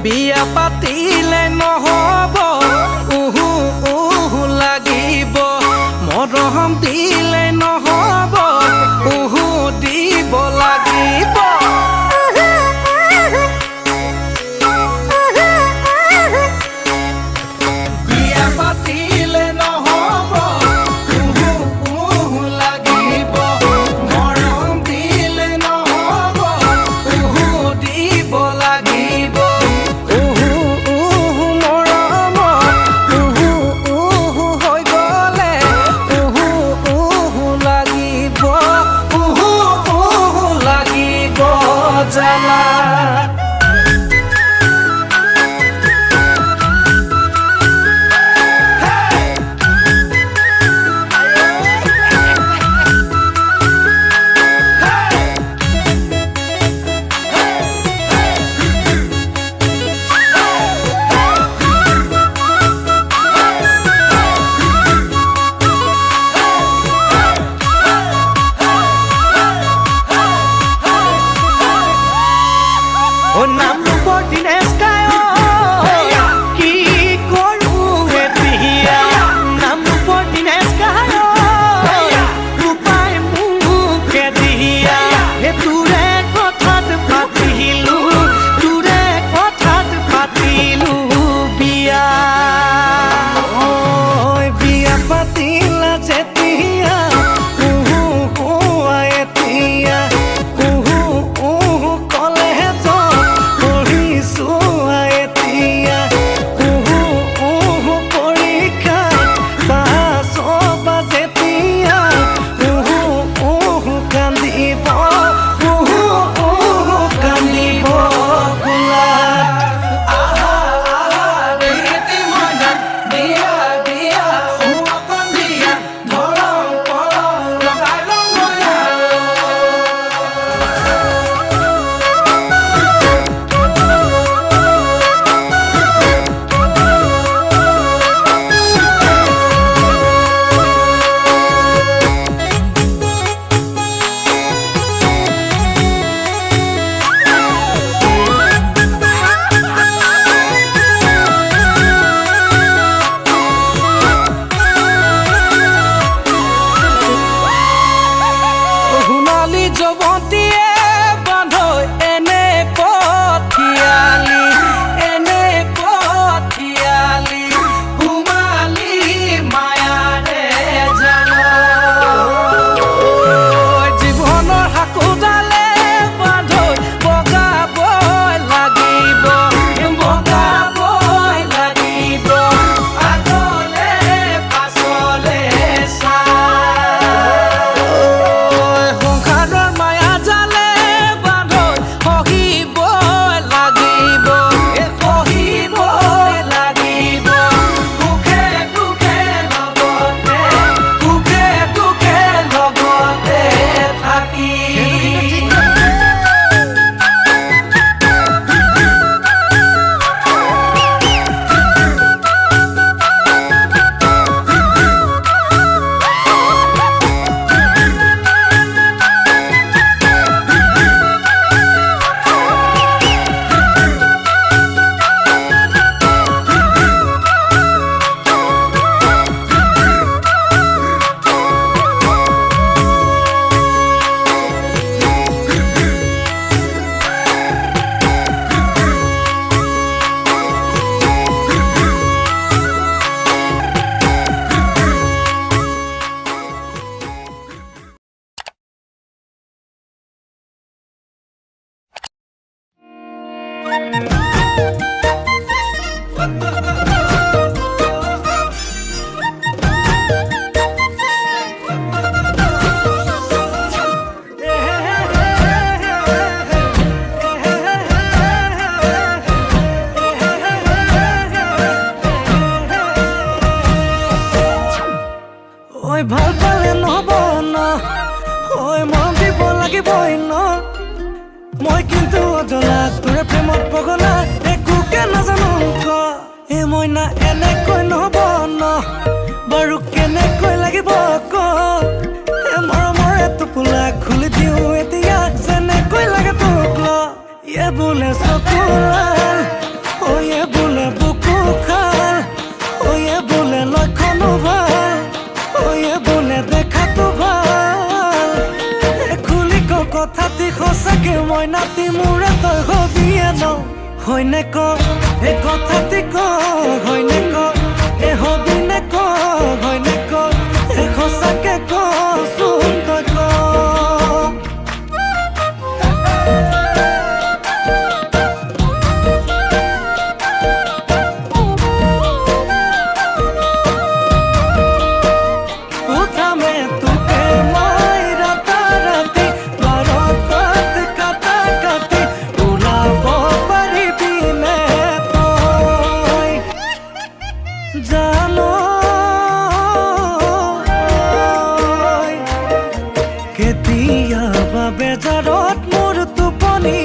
বিয়া পাতিলে নহব উহু উহু লাগিব মৰম দিলে নহব উহু দিব লাগিব বিয়া পাতিলে নহব উহু উহু লাগিব মৰম দিলে নহব উহু দিব লাগিব ভাল পালে নহব ন ঐ মৰম দিব লাগিবই ন মই কিন্তু অজনা তোৰে প্ৰেমত পগলা একোকে নাজানো ক এ মইনা এনেকৈ নহব ন বাৰু কেনেকৈ লাগিব ক এ মৰমৰ টোপোলা খুলি দিওঁ এতিয়া যেনেকৈ লাগে তোক ল এ বোলে চকুলাল কথাটি সঁচাকে মই নাতি মোৰে তই হবিয়ে ন হয়নে ক এই কথাটি ক হয়নে ক এই হবিনে ক হয়নে ক এই সঁচাকে কচোন তই ক বেজাৰত মোৰ টোপনি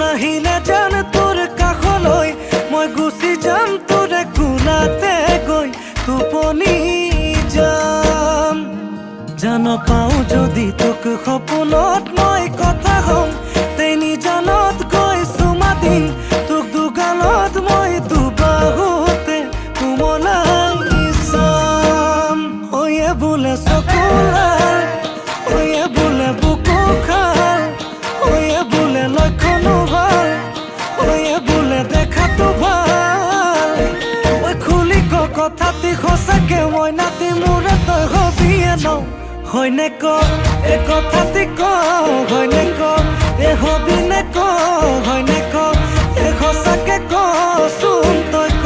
নাহিলে জান তোৰ কাষলৈ মই গুচি যাম তোৰে কোলাতে গৈ টোপনি যাম জান পাওঁ যদি তোক সপোনত মই কথা হ'ম তেনি জানত গৈ চুমা দিম তোক দুগালত মই দুবাহুতে কোমলাই চাম ঐয়ে বোলে চকুলাল ঐয়ে বোলে বুকু খাল ঐয়ে বোলে লক্ষণো ভাল ঐয়ে বোলে দেখাতো ভাল ঐ খুলি ক কথাটি সঁচাকে মই নাতি মোৰে তই হবিয়ে ন হয়নে ক এই কথাটি ক হয়নে ক এই হবিনে ক হয়নে ক এই সঁচাকে কচোন তই ক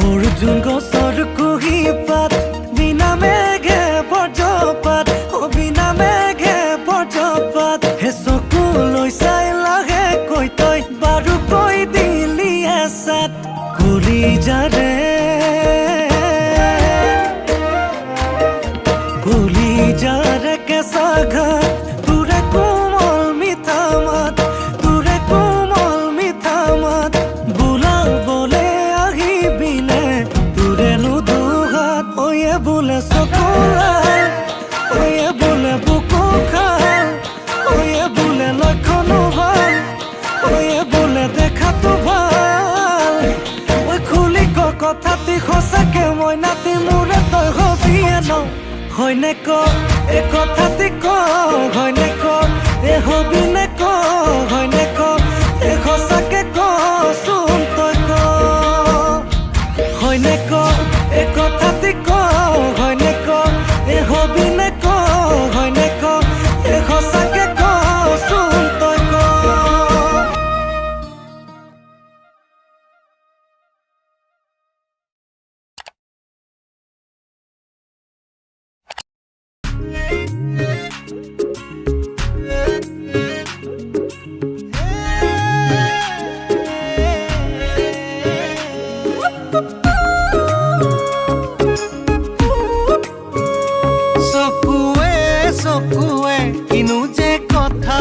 অৰ্জুন গছৰ কুহি পাত বিনা মেঘে বজ্ৰপাত বিনা মেঘে বজ্ৰপাত হে চকু লৈ চাই লাহে কৈ তই বাৰু কৈ দিলি এচাত কলিজাৰে কলিজাৰে কেঁচা ঘাট তোৰে কোমল মিঠা মাত তোৰে কোমল মিঠা মাত বোলাবলে আহিবিনে তোৰে নুদুহাত ঐয়ে বোলে চকুলাল ঐয়ে বোলে বুকু খাল ঐয়ে বোলে লক্ষণো ভাল ঐয়ে বোলে দেখাতো ভাল ঐ খুলি ক কথাটি সঁচাকে মই নাতি মোৰে তই হবিয়ে ন হয়নে ক এই কথাটি ক হয়নে ক এই হবিনে ক হয়নে ক এই সঁচাকে কচোন তই ক হয়নে ক এই কথাটি ক হয়নে ক এই হবিনে ক হয়নে ক এই সঁচাকে কচোন তই ক চকুৱে কিনো যে কথা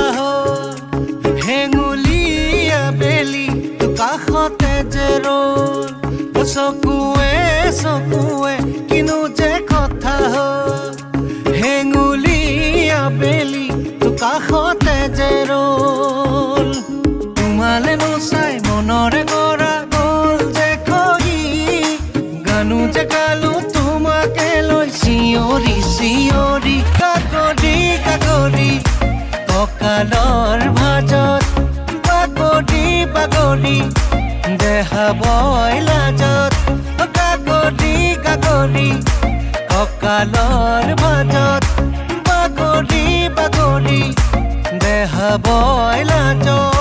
হেঙুলীয়া বেলি কাষতে যে ৰল চকুৱে কিনো যে কথা হেঙুলীয়া বেলি কাষতে যে ৰল তোমালে নোচাই মনৰে গৰা গ'ল যে খহি গানো যে গালো তোমাকে লৈ চিঞৰি চিঞৰি কাকৰি কাকৰি কঁকালৰ ভাজত বাগৰি বাগৰি দেহাবই লাজত কাকৰি কাকৰি কঁকালৰ ভাজত বাগৰি বাগৰি দেহাবই লাজত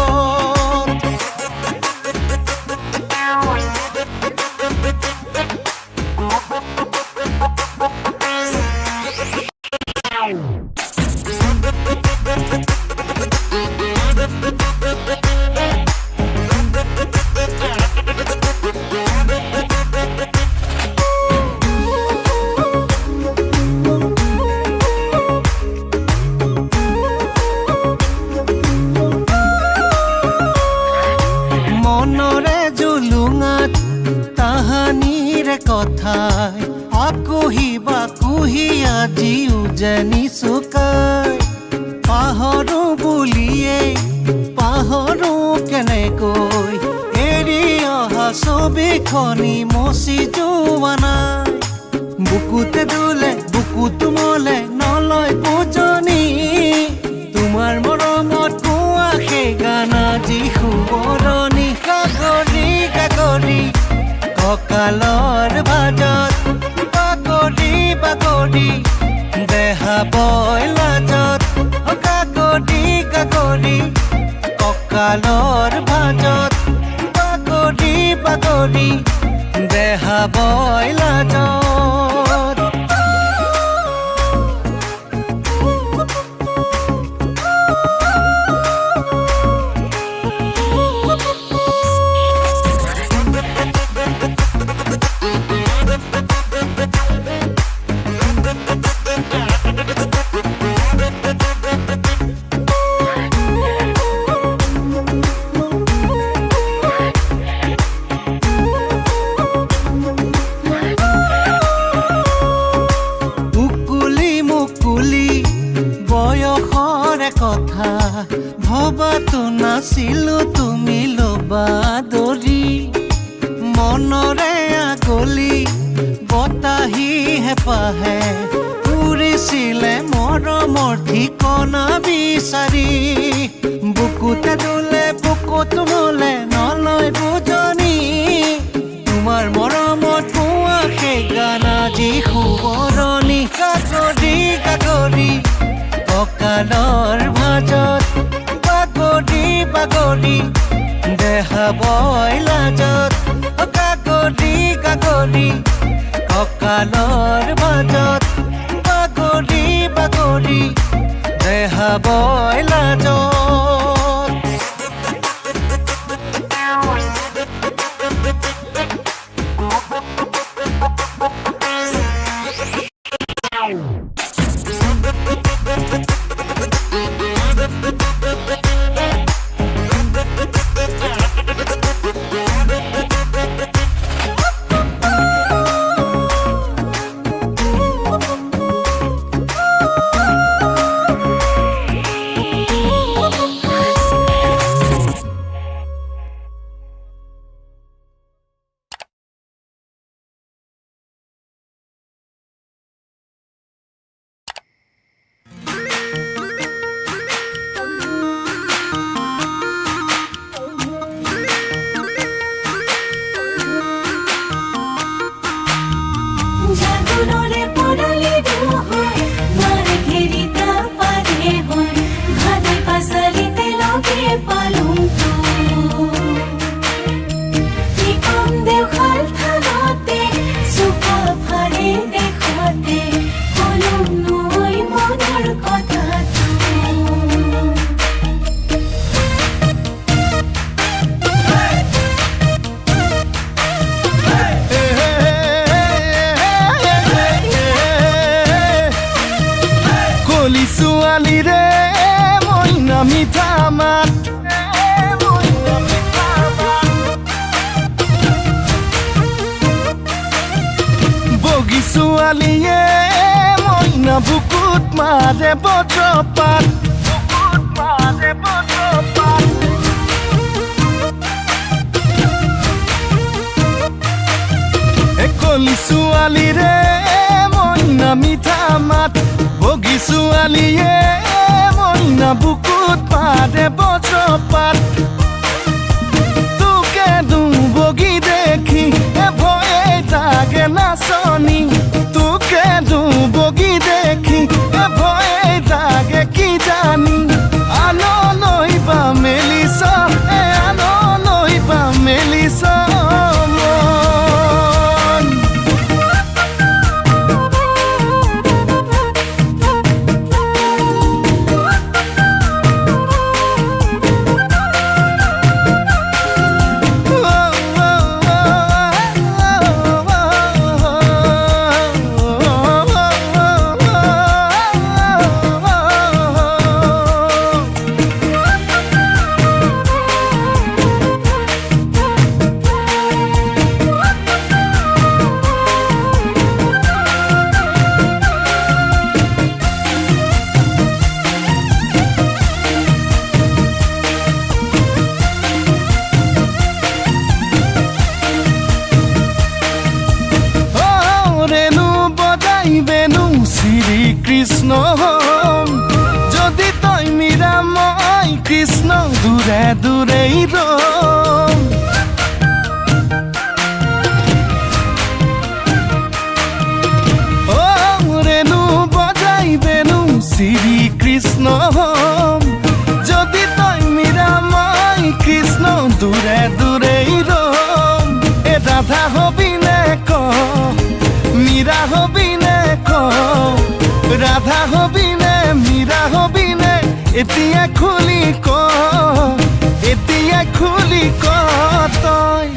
কথাই আকুহিবা কুহি আজি উজনি চুকাই পাহৰো বুলিয়ে পাহৰো কেনেকৈ এৰি অহা ছবিখনি মচি যোৱা নাই বুকুতে দুলে বুকুটো মলে নলয় বুজনি তোমাৰ মৰমত কোৱা সেই গান আজি শুৱৰণি কাকৰি কাকৰি কঁকালৰ ভাজত বাগৰি বাগৰি দেহা বয় লাজত কাকৰি কাকৰি কঁকালৰ ভাজত বাগৰি বাগৰি দেহা বয় লাজত কথা ভবাতো নাছিলো তুমি লবা দৰি মনৰে আগলি বতাহি হেপাহে উৰিছিলে মৰমৰ ঠিকনা বিচাৰি বুকুতে দুলে বুকুত মলে নলয় বুজনি তোমাৰ মৰমত পোৱা সেই গান আজি শুৱৰণি কাকৰি কাকৰি কঁকালৰ ভাজত বাগৰি বাগৰি দেহা বয় লাজত কাকৰি কাকৰি কঁকালৰ ভাজত বাগৰি বাগৰি দেহা বয় লাজত ছোৱালীৰে মইনা মিঠা মাত বগী ছোৱালীয়ে মইনা বুকুত মাৰে বজ্ৰপাত কলি ছোৱালীৰে মইনা মিঠা মাত বগী ছোৱালীয়ে মইনা বুকুত মাৰে বজ্ৰপাত তোকে বগী দেখি ভয়ে লাগে নাচনি তোকে বগী দেখি ভয়ে লাগে কি জানি আনলৈ বা মেলিছ আনলৈ বা মেলিছ কৃষ্ণ দূৰে দূৰেই ৰম ৰেণু বজাই বেনু শ্ৰী কৃষ্ণ হম যদি তই মীৰা মই কৃষ্ণ দূৰে দূৰেই ৰম এ ৰাধা হবিনে ক মীৰা হবিনে ক ৰাধা হবিনে মীৰা হবিনে এতিয়া খুলি ক এতিয়া খুলি ক তই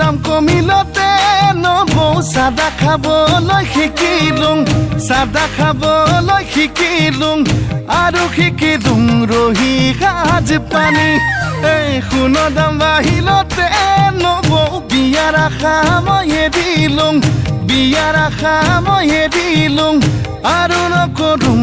দাম কমিলতে নবৌ চাদা খাবলৈ শিকিলোঁ চাদা খাবলৈ শিকিলোঁ আৰু শিকিলোঁ ৰহি সাজ পানী এই সোণৰ দাম বাঢ়িলতে নবৌ বিয়াৰ আশা ময়ে দিলোঁ বিয়াৰ আশা ময়ে দিলোঁ আৰু নকৰোঁ